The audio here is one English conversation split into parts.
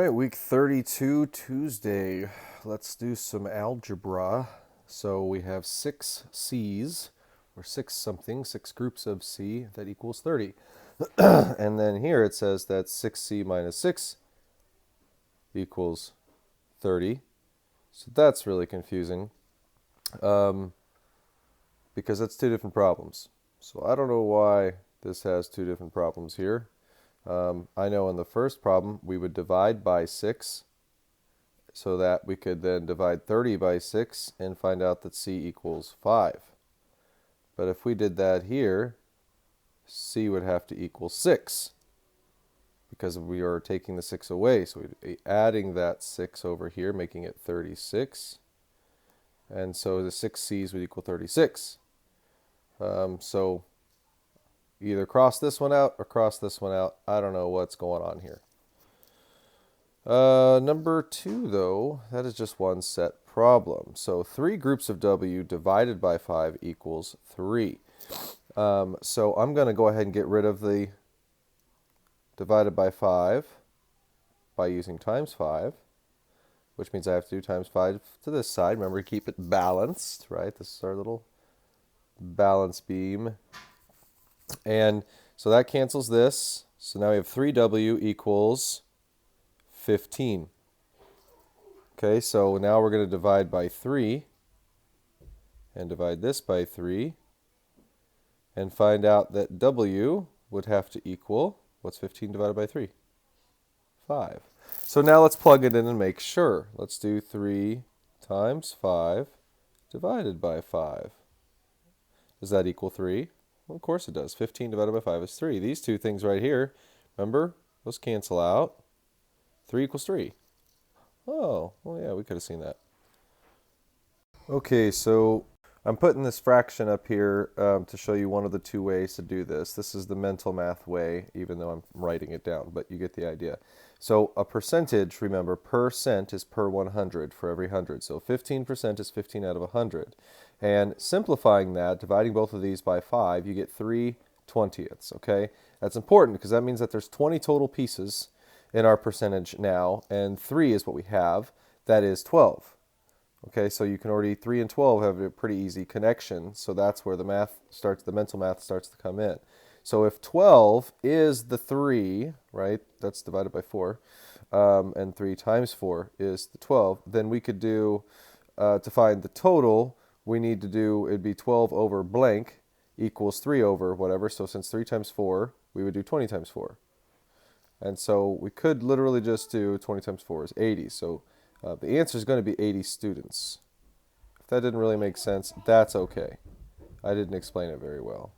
right, week 32, Tuesday. Let's do some algebra. So we have 6 C's, or 6 something, 6 groups of C that equals 30. And then here it says that 6C minus 6 equals 30. So that's really confusing because that's 2 different problems. So I don't know why this has 2 different problems here. I know in the first problem we would divide by 6 so that we could then divide 30 by 6 and find out that C equals 5. But if we did that here, C would have to equal 6 because we are taking the 6 away. So we'd be adding that 6 over here, making it 36. And so the 6 C's would equal 36. So either cross this one out or cross this one out. I don't know what's going on here. Number 2, though, that is just one set problem. So 3 groups of W divided by 5 equals 3. So I'm going to go ahead and get rid of the divided by 5 by using times 5, which means I have to do times 5 to this side. Remember, keep it balanced, right? This is our little balance beam. And so that cancels this. So now we have 3W equals 15. Okay, so now we're going to divide by 3 and divide this by 3 and find out that W would have to equal, what's 15 divided by 3? 5. So now let's plug it in and make sure. Let's do 3 times 5 divided by 5. Does that equal 3? Well, of course it does. 15 divided by 5 is 3. These two things right here, remember, those cancel out. 3 equals 3. Oh, well, yeah, we could have seen that. Okay, so I'm putting this fraction up here to show you one of the 2 ways to do this. This is the mental math way, even though I'm writing it down, but you get the idea. So a percentage, remember, percent is per 100 for every 100. So 15% is 15 out of 100. And simplifying that, dividing both of these by 5, you get 3/20ths, okay? That's important because that means that there's 20 total pieces in our percentage now, and 3 is what we have. That is 12. Okay, so you can already, 3 and 12 have a pretty easy connection, so that's where the math starts, the mental math starts to come in. So if 12 is the 3, right, that's divided by 4, and 3 times 4 is the 12, then we could do, to find the total, we need to do, it'd be 12 over blank equals 3 over whatever, so since 3 times 4, we would do 20 times 4. And so we could literally just do 20 times 4 is 80, so the answer is going to be 80 students. If that didn't really make sense, that's okay. I didn't explain it very well.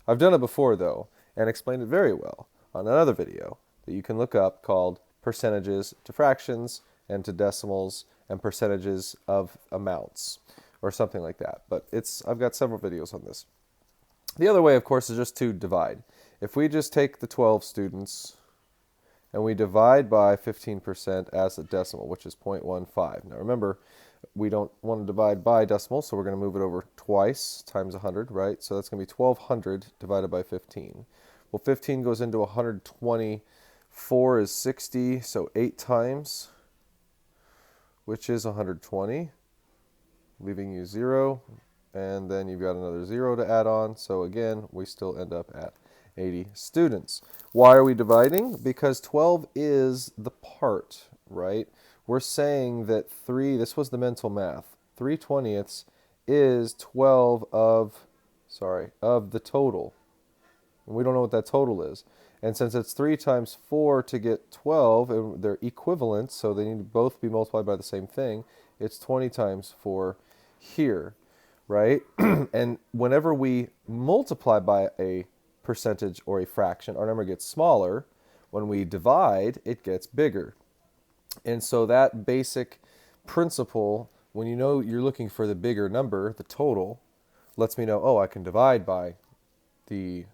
I've done it before, though, and explained it very well on another video that you can look up called Percentages to Fractions and to Decimals and Percentages of Amounts, or something like that. But I've got several videos on this. The other way, of course, is just to divide. If we just take the 12 students and we divide by 15% as a decimal, which is 0.15. Now remember, we don't want to divide by decimal, so we're going to move it over twice, times 100, right? So that's going to be 1,200 divided by 15. Well, 15 goes into 120. 4 is 60, so 8 times, which is 120, leaving you 0. And then you've got another 0 to add on. So again, we still end up at 80 students. Why are we dividing? Because 12 is the part, right? We're saying that this was the mental math, 3/20ths is 12 of the total. And we don't know what that total is. And since it's 3 times 4 to get 12, and they're equivalent, so they need to both be multiplied by the same thing, it's 20 times 4 here, right? And whenever we multiply by a percentage or a fraction, our number gets smaller. When we divide, it gets bigger. And so that basic principle, when you know you're looking for the bigger number, the total, lets me know, oh, I can divide by the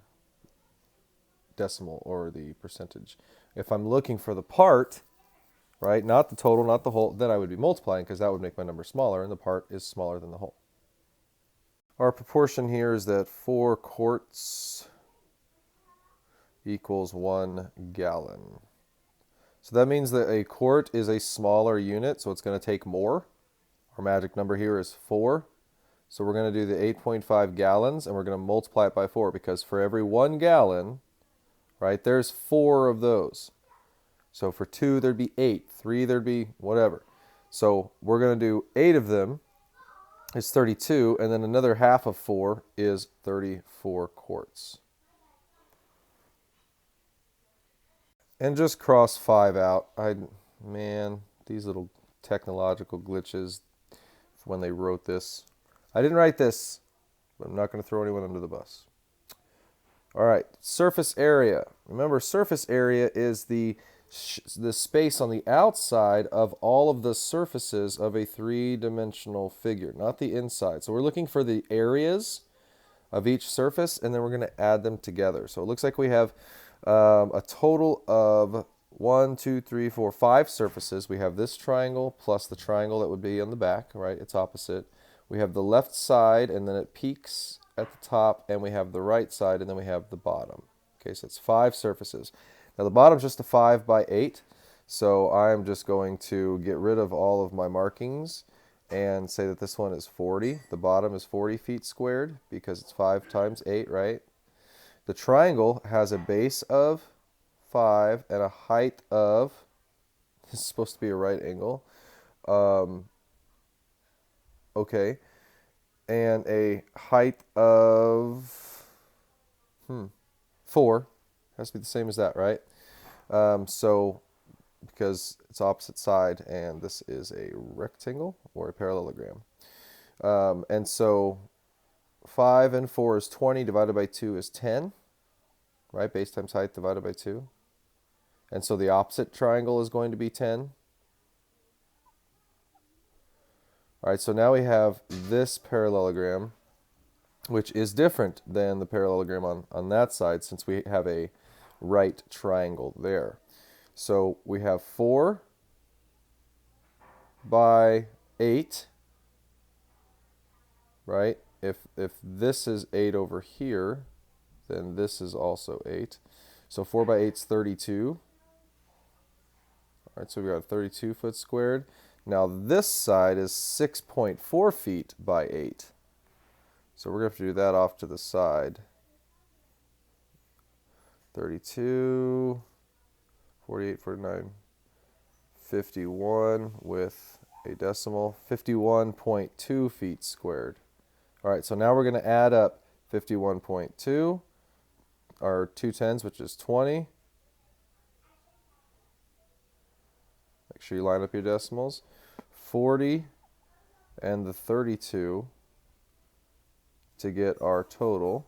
decimal or the percentage. If I'm looking for the part, right, not the total, not the whole, then I would be multiplying because that would make my number smaller, and the part is smaller than the whole. Our proportion here is that 4 quarts equals 1 gallon. So that means that a quart is a smaller unit, so it's going to take more. Our magic number here is 4. So we're going to do the 8.5 gallons, and we're going to multiply it by 4, because for every 1 gallon, right, there's 4 of those. So for 2, there'd be 8. 3, there'd be whatever. So we're going to do 8 of them is 32, and then another half of 4 is 34 quarts. And just cross 5 out. Man, these little technological glitches when they wrote this. I didn't write this, but I'm not going to throw anyone under the bus. All right, surface area. Remember, surface area is the space on the outside of all of the surfaces of a three-dimensional figure, not the inside. So we're looking for the areas of each surface, and then we're going to add them together. So it looks like we have a total of 5 surfaces. We have this triangle plus the triangle that would be on the back, right? It's opposite. We have the left side, and then it peaks at the top, and we have the right side, and then we have the bottom. Okay, so it's 5 surfaces. Now the bottom's just a 5 by 8, so I'm just going to get rid of all of my markings and say that this one is 40. The bottom is 40 feet squared because it's 5 times 8, right? The triangle has a base of 5 and a height of, this is supposed to be a right angle, okay, and a height of 4. Has to be the same as that, right? So because it's opposite side, and this is a rectangle or a parallelogram. And so 5 and 4 is 20, divided by 2 is 10, right? Base times height divided by 2. And so the opposite triangle is going to be 10. All right, so now we have this parallelogram, which is different than the parallelogram on that side, since we have a right triangle there. So we have 4 by 8, right? If this is 8 over here, then this is also 8. So 4 by 8 is 32. All right, so we got 32 foot squared. Now this side is 6.4 feet by 8. So we're going to have to do that off to the side. 32, 48, 49, 51 with a decimal, 51.2 feet squared. All right, so now we're going to add up 51.2, our 2 tens, which is 20. Make sure you line up your decimals. 40 and the 32 to get our total.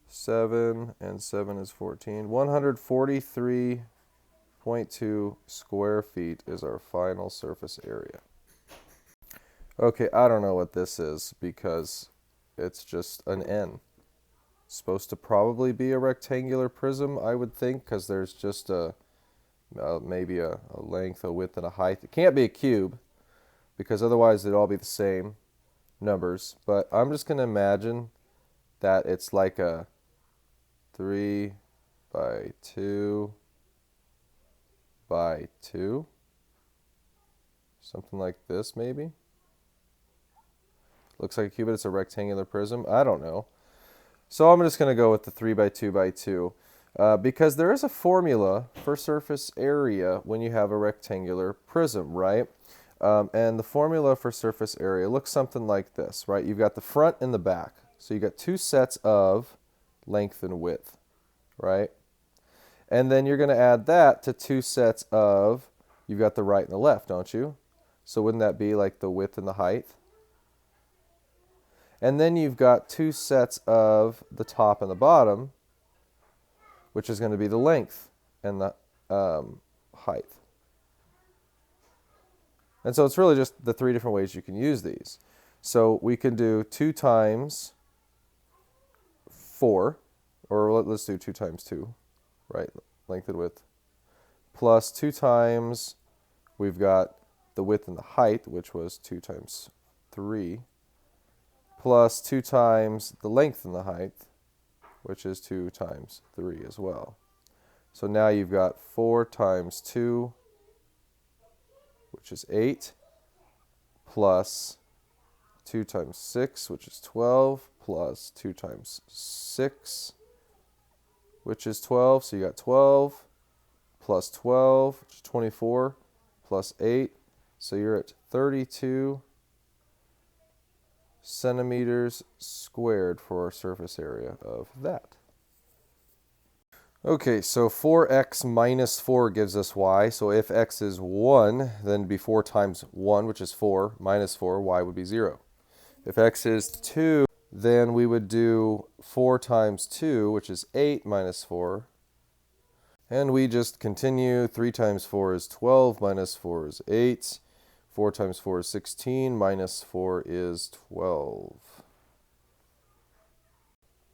7 and 7 is 14. 143.2 square feet is our final surface area. Okay, I don't know what this is because it's just an N. It's supposed to probably be a rectangular prism, I would think, because there's just maybe a length, a width, and a height. It can't be a cube because otherwise they'd all be the same numbers. But I'm just going to imagine that it's like a 3 by 2 by 2. Something like this, maybe. Looks like a cube, but it's a rectangular prism. I don't know. So I'm just going to go with the 3 by 2 by 2. Because there is a formula for surface area when you have a rectangular prism, right? And the formula for surface area looks something like this, right? You've got the front and the back. So you've got 2 sets of length and width, right? And then you're going to add that to 2 sets of, you've got the right and the left, don't you? So wouldn't that be like the width and the height? And then you've got 2 sets of the top and the bottom, which is going to be the length and the height. And so it's really just the 3 different ways you can use these. So we can do 2 times 4, or let's do 2 times 2, right? Length and width. Plus 2 times, we've got the width and the height, which was 2 times 3. Plus 2 times the length and the height, which is 2 times 3 as well. So now you've got 4 times 2, which is 8, plus 2 times 6, which is 12, plus 2 times 6, which is 12. So you got 12 plus 12, which is 24, plus 8. So you're at 32 centimeters squared for our surface area of that. Okay, so 4x minus 4 gives us y. So if x is 1, then be 4 times 1, which is 4, minus 4, y would be 0. If x is 2, then we would do 4 times 2, which is 8, minus 4. And we just continue. 3 times 4 is 12, minus 4 is 8. 4 times 4 is 16, minus 4 is 12.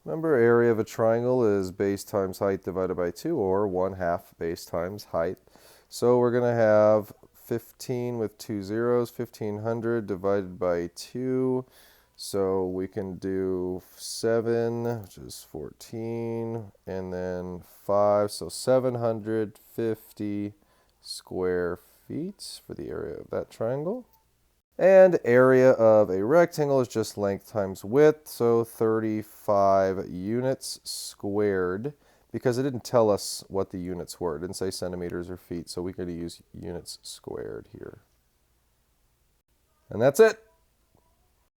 Remember, area of a triangle is base times height divided by 2, or 1/2 base times height. So we're going to have 15 with 2 zeros, 1500 divided by 2. So we can do 7, which is 14, and then 5. So 750 square feet for the area of that triangle. And area of a rectangle is just length times width, so 35 units squared, because it didn't tell us what the units were. It didn't say centimeters or feet, so we could use units squared here. And that's it.